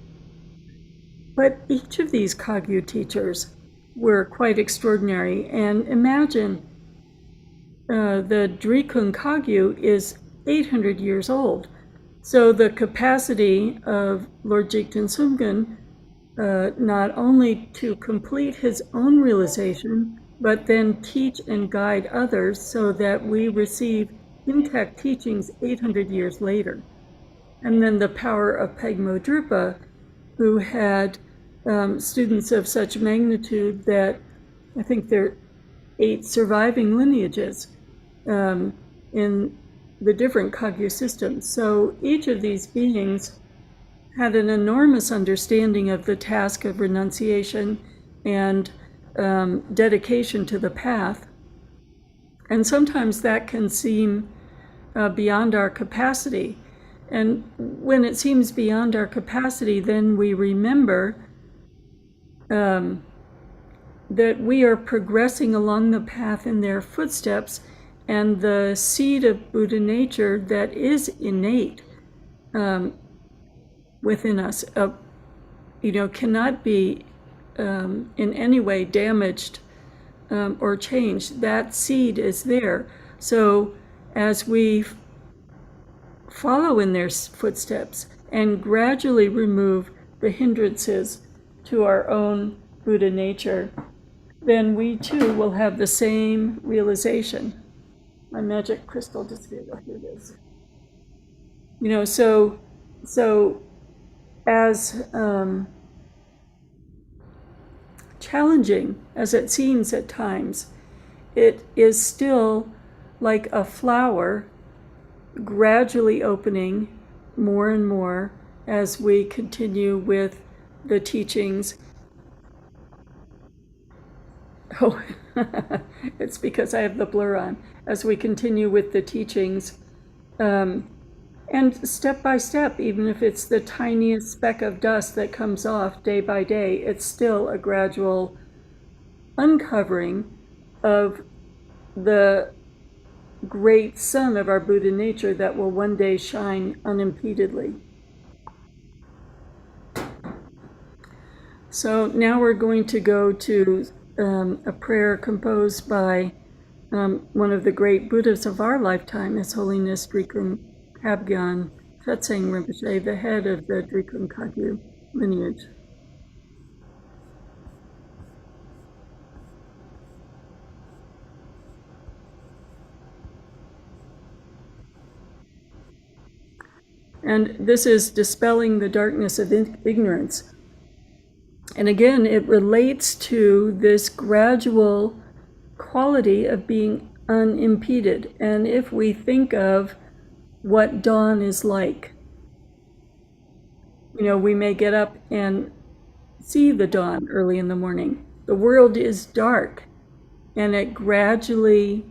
Speaker 1: each of these Kagyu teachers were quite extraordinary, and imagine the Drikung Kagyu is 800 years old. So the capacity of Lord Jigten Sumgun not only to complete his own realization, but then teach and guide others so that we receive intact teachings 800 years later. And then the power of Pegmo Drupa, who had students of such magnitude that I think there are 8 surviving lineages in the different Kagyu systems. So each of these beings had an enormous understanding of the task of renunciation and dedication to the path. And sometimes that can seem beyond our capacity. And when it seems beyond our capacity, then we remember that we are progressing along the path in their footsteps, and the seed of Buddha nature that is innate within us, cannot be in any way damaged or changed. That seed is there. So as we follow in their footsteps and gradually remove the hindrances to our own Buddha nature, then we too will have the same realization. My magic crystal disappeared. Oh, here it is. So as challenging as it seems at times, it is still like a flower gradually opening more and more as we continue with the teachings. Oh, it's because I have the blur on. As we continue with the teachings, and step by step, even if it's the tiniest speck of dust that comes off day by day, it's still a gradual uncovering of the great sun of our Buddha nature that will one day shine unimpededly. So now we're going to go to a prayer composed by one of the great Buddhas of our lifetime, His Holiness Drikung Kabgyan Tetsang Rinpoche, the head of the Drikung Kagyu lineage. And this is dispelling the darkness of ignorance. And again, it relates to this gradual quality of being unimpeded. And if we think of what dawn is like, we may get up and see the dawn early in the morning. The world is dark, and it gradually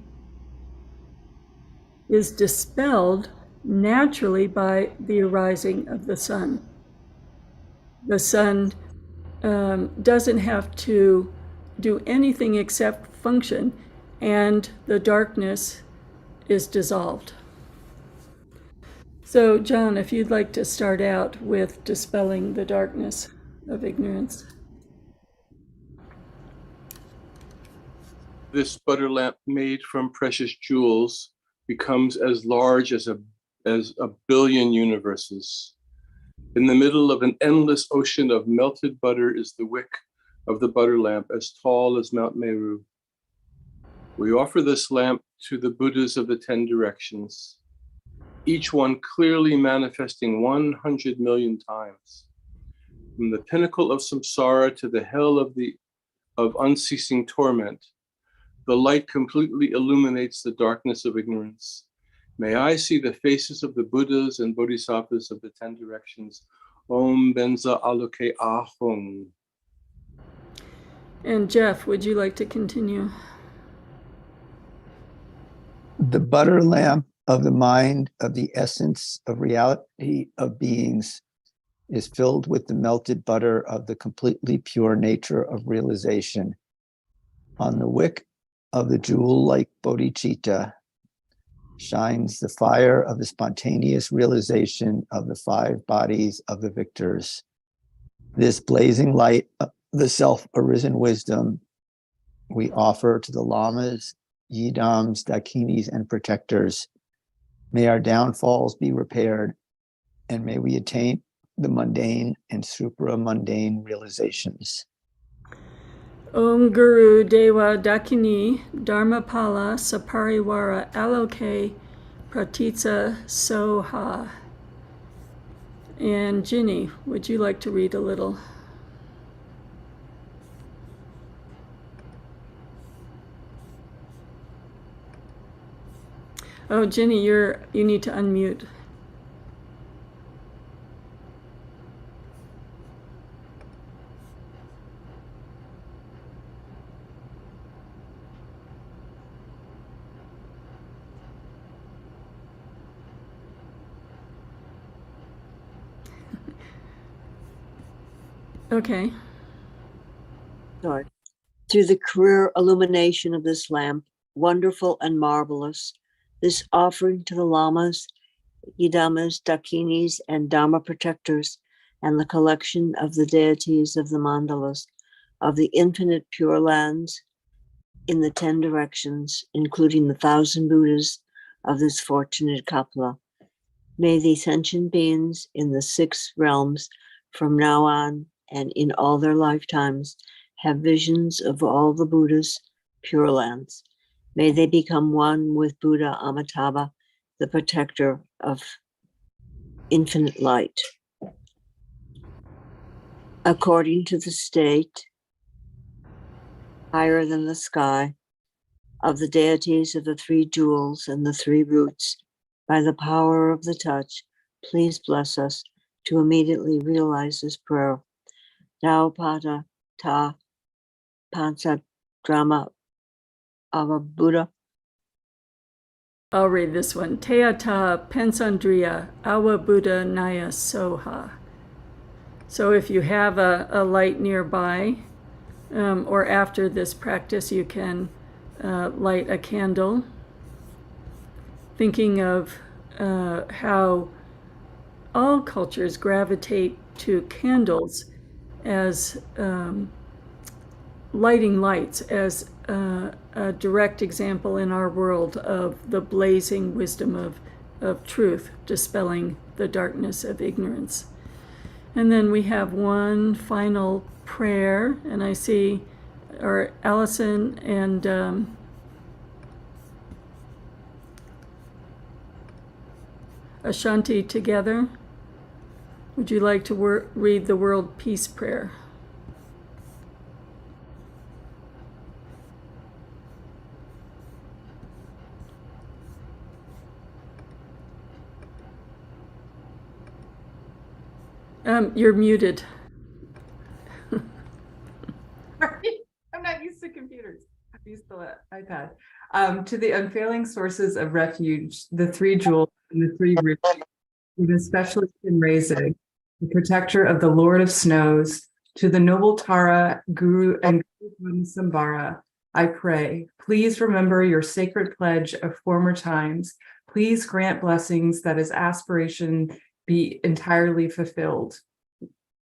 Speaker 1: is dispelled naturally by the arising of the sun. The sun doesn't have to do anything except function, and the darkness is dissolved. So, John, if you'd like to start out with dispelling the darkness of ignorance.
Speaker 10: This butter lamp made from precious jewels becomes as large as a billion universes. In the middle of an endless ocean of melted butter is the wick of the butter lamp, as tall as Mount Meru. We offer this lamp to the Buddhas of the 10 directions, each one clearly manifesting 100 million times. From the pinnacle of samsara to the hell of unceasing torment, the light completely illuminates the darkness of ignorance. May I see the faces of the Buddhas and Bodhisattvas of the 10 directions. Om Benza Aloke Ahong.
Speaker 1: And Jeff, would you like to continue?
Speaker 13: The butter lamp of the mind of the essence of reality of beings is filled with the melted butter of the completely pure nature of realization. On the wick of the jewel-like bodhicitta shines the fire of the spontaneous realization of the 5 bodies of the victors. This blazing light of the self-arisen wisdom we offer to the lamas, yidams, dakinis, and protectors. May our downfalls be repaired, and may we attain the mundane and supra-mundane realizations.
Speaker 1: Om Guru Dewa Dakini Dharmapala Sapariwara Aloke Pratitsa Soha. And Ginny, would you like to read a little? Oh, Ginny, you need to unmute. Okay.
Speaker 14: Sorry. Through the clear illumination of this lamp, wonderful and marvelous, this offering to the lamas, yidamas, dakinis, and dharma protectors, and the collection of the deities of the mandalas of the infinite pure lands in the 10 directions, including the 1,000 Buddhas of this fortunate kapla. May the sentient beings in the 6 realms from now on and in all their lifetimes have visions of all the Buddhas' pure lands. May they become one with Buddha Amitabha, the protector of infinite light. According to the state, higher than the sky, of the deities of the three jewels and the three roots, by the power of the touch, please bless us to immediately realize this prayer. Tao Pada Ta Pansa Drama Ava Buddha.
Speaker 1: I'll read this one. Teata Pensandria Awa Buddha Naya Soha. So if you have a light nearby, or after this practice, you can light a candle, thinking of how all cultures gravitate to candles as lighting lights, as a direct example in our world of the blazing wisdom of truth, dispelling the darkness of ignorance. And then we have one final prayer, and I see Allison and Ashanti together. Would you like to read the World Peace Prayer? You're muted.
Speaker 15: I'm not used to computers. I'm used to the iPad. To the unfailing sources of refuge, the three jewels and the three roots, with especially Kinreze, the protector of the Lord of Snows, to the noble Tara, Guru, and Guru Sambara, I pray, please remember your sacred pledge of former times. Please grant blessings that his aspiration be entirely fulfilled.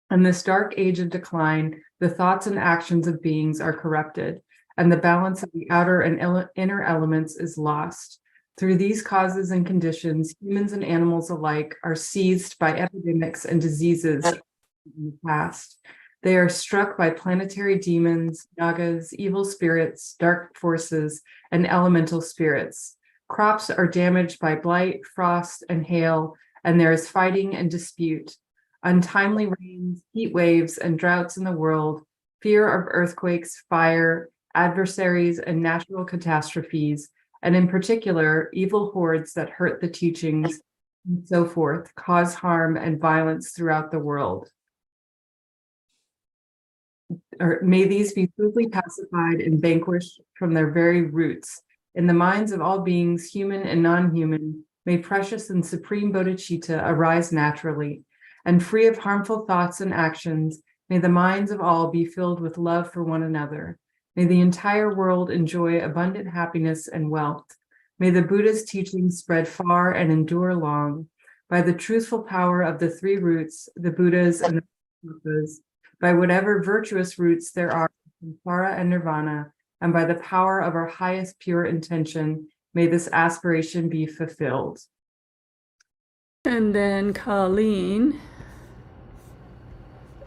Speaker 15: In this dark age of decline, the thoughts and actions of beings are corrupted, and the balance of the outer and inner elements is lost. Through these causes and conditions, humans and animals alike are seized by epidemics and diseases in the past. They are struck by planetary demons, nagas, evil spirits, dark forces, and elemental spirits. Crops are damaged by blight, frost, and hail, and there is fighting and dispute. Untimely rains, heat waves, and droughts in the world, fear of earthquakes, fire, adversaries, and natural catastrophes, and in particular, evil hordes that hurt the teachings, and so forth, cause harm and violence throughout the world. Or may these be swiftly pacified and vanquished from their very roots. In the minds of all beings, human and non-human, may precious and supreme bodhicitta arise naturally, and free of harmful thoughts and actions, may the minds of all be filled with love for one another. May the entire world enjoy abundant happiness and wealth. May the Buddha's teachings spread far and endure long. By the truthful power of the three roots, the Buddhas and the Buddhas, by whatever virtuous roots there are, samsara and nirvana, and by the power of our highest pure intention, may this aspiration be fulfilled.
Speaker 1: And then Colleen,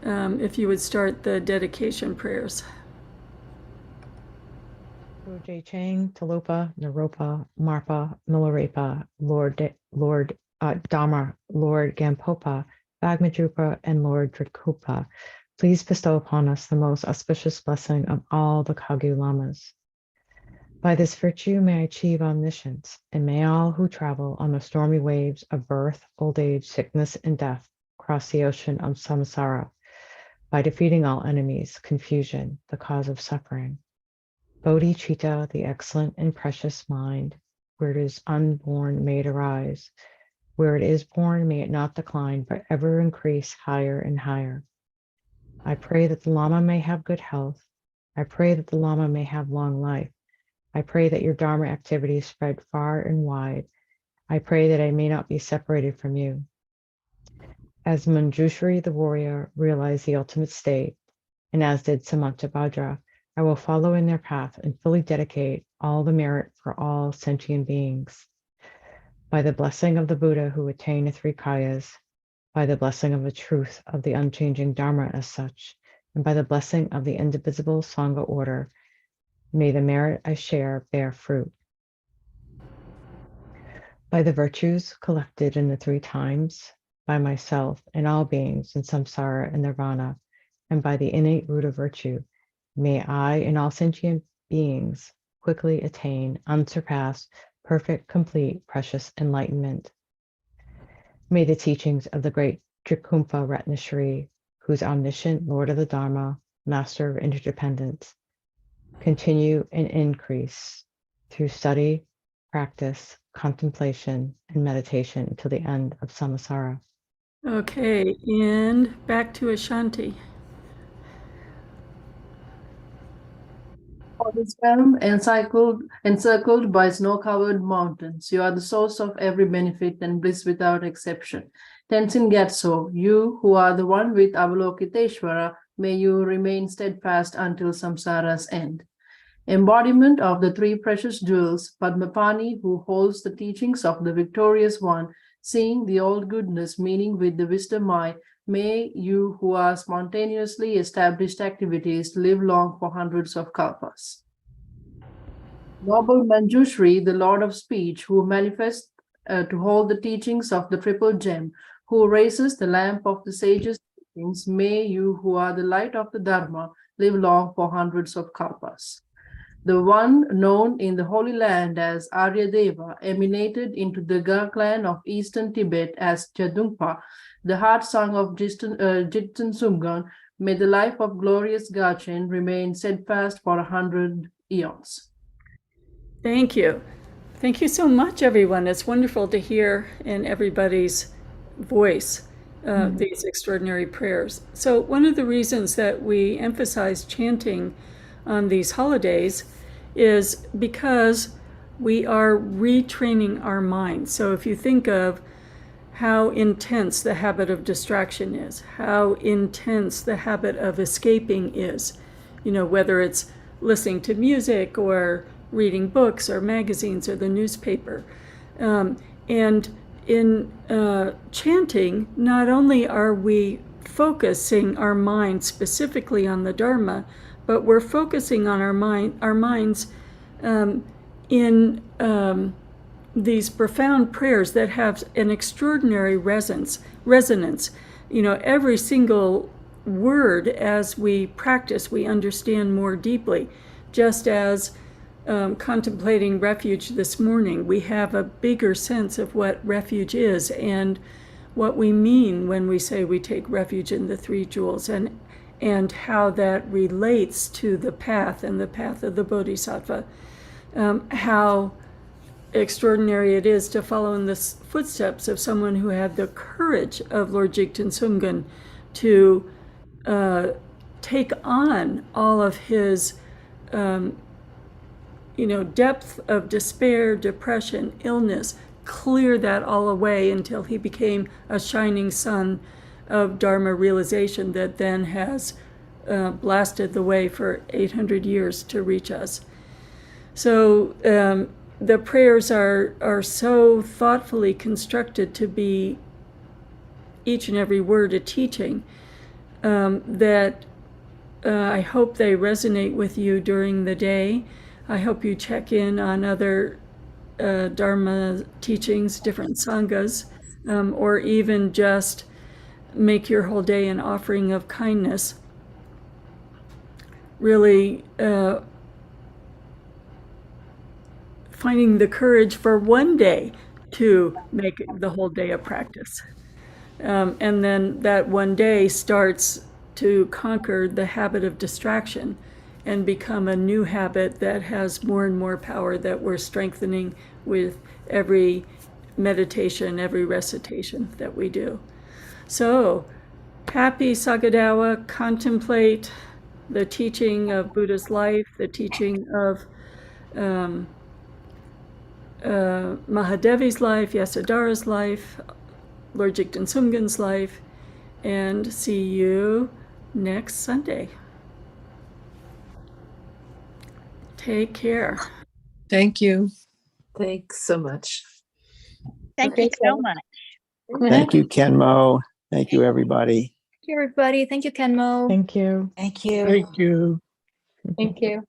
Speaker 1: if you would start the dedication prayers.
Speaker 16: J. Chang, Talopa, Naropa, Marpa, Milarepa, Lord Dharma, Lord Gampopa, Bagmajupa, and Lord Drikupa, please bestow upon us the most auspicious blessing of all the Kagyu Lamas. By this virtue may I achieve omniscience, and may all who travel on the stormy waves of birth, old age, sickness, and death cross the ocean of samsara by defeating all enemies, confusion, the cause of suffering. Bodhicitta, the excellent and precious mind, where it is unborn, may it arise. Where it is born, may it not decline, but ever increase higher and higher. I pray that the Lama may have good health. I pray that the Lama may have long life. I pray that your Dharma activities spread far and wide. I pray that I may not be separated from you. As Manjushri the warrior realized the ultimate state, and as did Samanta Vajra, I will follow in their path and fully dedicate all the merit for all sentient beings. By the blessing of the Buddha who attained the three kayas, by the blessing of the truth of the unchanging Dharma as such, and by the blessing of the indivisible Sangha order, may the merit I share bear fruit. By the virtues collected in the three times, by myself and all beings in samsara and nirvana, and by the innate root of virtue, may I and all sentient beings quickly attain unsurpassed, perfect, complete, precious enlightenment. May the teachings of the great Trikumpa Ratnashri, who's omniscient Lord of the Dharma, Master of interdependence, continue and increase through study, practice, contemplation, and meditation until the end of samsara.
Speaker 1: Okay, and back to Ashanti.
Speaker 17: For this realm encircled by snow-covered mountains, you are the source of every benefit and bliss without exception. Tenzin Gyatso, you who are the one with Avalokiteshvara, may you remain steadfast until samsara's end. Embodiment of the three precious jewels, Padmapani, who holds the teachings of the victorious one, seeing the all goodness meaning with the wisdom eye, may you who are spontaneously established activities live long for hundreds of kalpas. Noble Manjushri, the Lord of Speech, who manifests to hold the teachings of the triple gem, who raises the lamp of the sages' teachings, may you who are the light of the Dharma live long for hundreds of kalpas. The one known in the Holy Land as Aryadeva emanated into the Ga clan of eastern Tibet as Jadungpa, the heart song of Jitsen Sumgan. May the life of glorious Gachen remain steadfast for 100 eons.
Speaker 1: Thank you. Thank you so much, everyone. It's wonderful to hear in everybody's voice these extraordinary prayers. So one of the reasons that we emphasize chanting on these holidays is because we are retraining our minds. So if you think of how intense the habit of distraction is, how intense the habit of escaping is, whether it's listening to music or reading books or magazines or the newspaper. And in chanting, not only are we focusing our mind specifically on the Dharma, but we're focusing on our minds in these profound prayers that have an extraordinary resonance. Every single word as we practice, we understand more deeply. Just as contemplating refuge this morning, we have a bigger sense of what refuge is and what we mean when we say we take refuge in the three jewels, and how that relates to the path and the path of the Bodhisattva. How extraordinary it is to follow in the footsteps of someone who had the courage of Lord Jigten Sumgön to take on all of his depth of despair, depression, illness, clear that all away until he became a shining sun of Dharma realization that then has blasted the way for 800 years to reach us. So the prayers are so thoughtfully constructed to be each and every word a teaching that I hope they resonate with you during the day. I hope you check in on other Dharma teachings, different sanghas, or even just make your whole day an offering of kindness. Really finding the courage for one day to make the whole day a practice. And then that one day starts to conquer the habit of distraction and become a new habit that has more and more power that we're strengthening with every meditation, every recitation that we do. So, happy Sagadawa, contemplate the teaching of Buddha's life, the teaching of Mahadevi's life, Yasodhara's life, Lord Jigten Sumgön's life, and see you next Sunday. Take care.
Speaker 9: Thank you.
Speaker 11: Thanks so much.
Speaker 2: Thank
Speaker 4: Okay,
Speaker 2: you so
Speaker 4: so-
Speaker 2: much.
Speaker 13: Thank you, Khenmo. Thank you, everybody.
Speaker 5: Thank you, everybody. Thank you, Khenmo.
Speaker 16: Thank you.
Speaker 8: Thank you.
Speaker 7: Thank you.
Speaker 4: Thank you.